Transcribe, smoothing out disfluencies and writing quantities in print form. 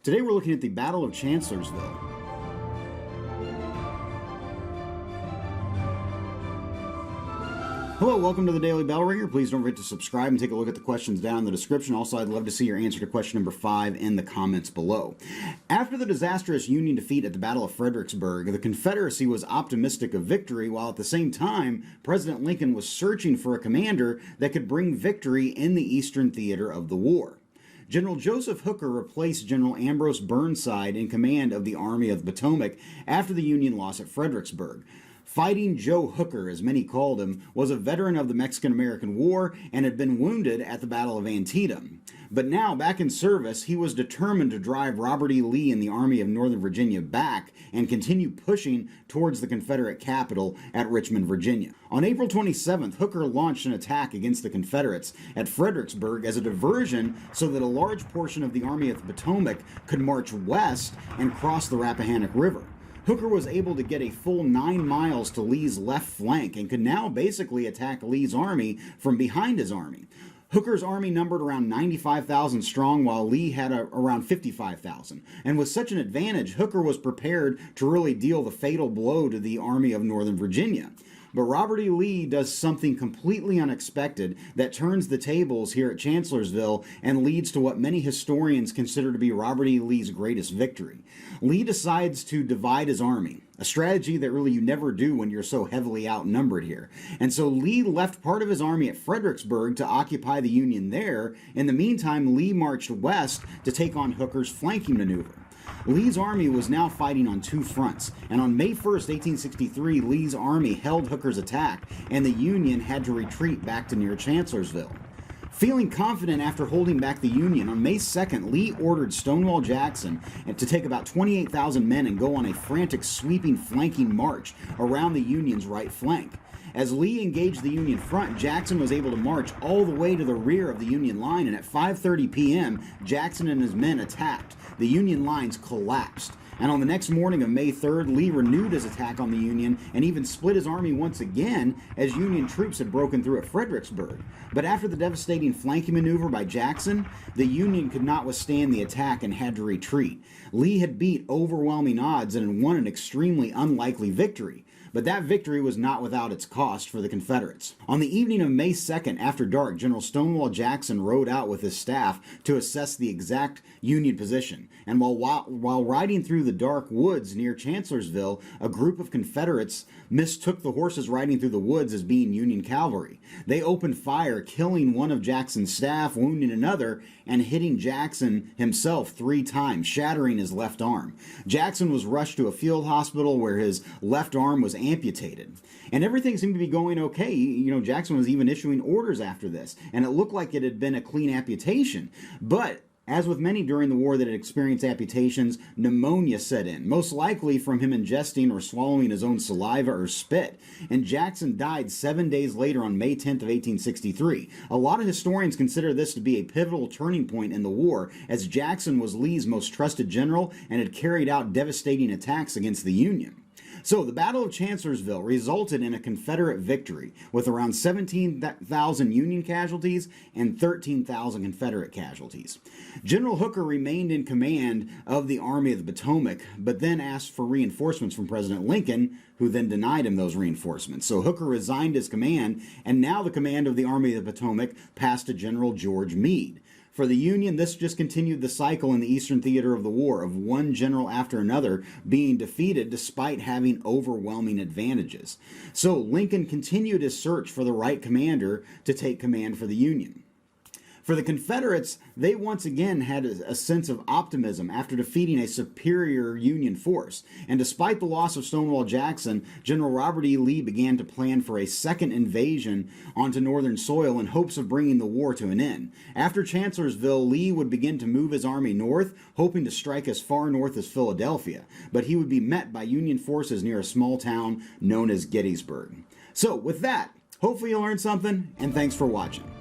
Today we're looking at the Battle of Chancellorsville. Hello, welcome to the Daily Bellringer. Please don't forget to subscribe and take a look at the questions down in the description. Also, I'd love to see your answer to question number 5 in the comments below. After the disastrous Union defeat at the Battle of Fredericksburg, the Confederacy was optimistic of victory, while at the same time, President Lincoln was searching for a commander that could bring victory in the Eastern theater of the war. General Joseph Hooker replaced General Ambrose Burnside in command of the Army of the Potomac after the Union loss at Fredericksburg. Fighting Joe Hooker, as many called him, was a veteran of the Mexican-American War and had been wounded at the Battle of Antietam. But now, back in service, he was determined to drive Robert E. Lee and the Army of Northern Virginia back and continue pushing towards the Confederate capital at Richmond, Virginia. On April 27th, Hooker launched an attack against the Confederates at Fredericksburg as a diversion so that a large portion of the Army of the Potomac could march west and cross the Rappahannock River. Hooker was able to get a full 9 miles to Lee's left flank and could now basically attack Lee's army from behind his army. Hooker's army numbered around 95,000 strong, while Lee had around 55,000. And with such an advantage, Hooker was prepared to really deal the fatal blow to the Army of Northern Virginia. But Robert E. Lee does something completely unexpected that turns the tables here at Chancellorsville and leads to what many historians consider to be Robert E. Lee's greatest victory. Lee decides to divide his army, a strategy that really you never do when you're so heavily outnumbered here. And so Lee left part of his army at Fredericksburg to occupy the Union there. In the meantime, Lee marched west to take on Hooker's flanking maneuver. Lee's army was now fighting on two fronts, and on May 1st, 1863, Lee's army held Hooker's attack, and the Union had to retreat back to near Chancellorsville. Feeling confident after holding back the Union, on May 2nd, Lee ordered Stonewall Jackson to take about 28,000 men and go on a frantic sweeping flanking march around the Union's right flank. As Lee engaged the Union front, Jackson was able to march all the way to the rear of the Union line, and at 5:30 p.m., Jackson and his men attacked. The Union lines collapsed. And on the next morning of May 3rd, Lee renewed his attack on the Union and even split his army once again as Union troops had broken through at Fredericksburg. But after the devastating flanking maneuver by Jackson, the Union could not withstand the attack and had to retreat. Lee had beat overwhelming odds and had won an extremely unlikely victory. But that victory was not without its cost for the Confederates. On the evening of May 2nd, after dark, General Stonewall Jackson rode out with his staff to assess the exact Union position. And while riding through the dark woods near Chancellorsville, a group of Confederates mistook the horses riding through the woods as being Union cavalry. They opened fire, killing one of Jackson's staff, wounding another, and hitting Jackson himself 3 times, shattering his left arm. Jackson was rushed to a field hospital where his left arm was amputated. And everything seemed to be going okay. You know, Jackson was even issuing orders after this, and it looked like it had been a clean amputation. But as with many during the war that had experienced amputations, pneumonia set in, most likely from him ingesting or swallowing his own saliva or spit. And Jackson died 7 days later on May 10th of 1863. A lot of historians consider this to be a pivotal turning point in the war, as Jackson was Lee's most trusted general and had carried out devastating attacks against the Union. So the Battle of Chancellorsville resulted in a Confederate victory with around 17,000 Union casualties and 13,000 Confederate casualties. General Hooker remained in command of the Army of the Potomac, but then asked for reinforcements from President Lincoln, who then denied him those reinforcements. So Hooker resigned his command, and now the command of the Army of the Potomac passed to General George Meade. For the Union, this just continued the cycle in the Eastern theater of the war of one general after another being defeated despite having overwhelming advantages. So Lincoln continued his search for the right commander to take command for the Union. For the Confederates, they once again had a sense of optimism after defeating a superior Union force. And despite the loss of Stonewall Jackson, General Robert E. Lee began to plan for a second invasion onto northern soil in hopes of bringing the war to an end. After Chancellorsville, Lee would begin to move his army north, hoping to strike as far north as Philadelphia. But he would be met by Union forces near a small town known as Gettysburg. So with that, hopefully you learned something, and thanks for watching.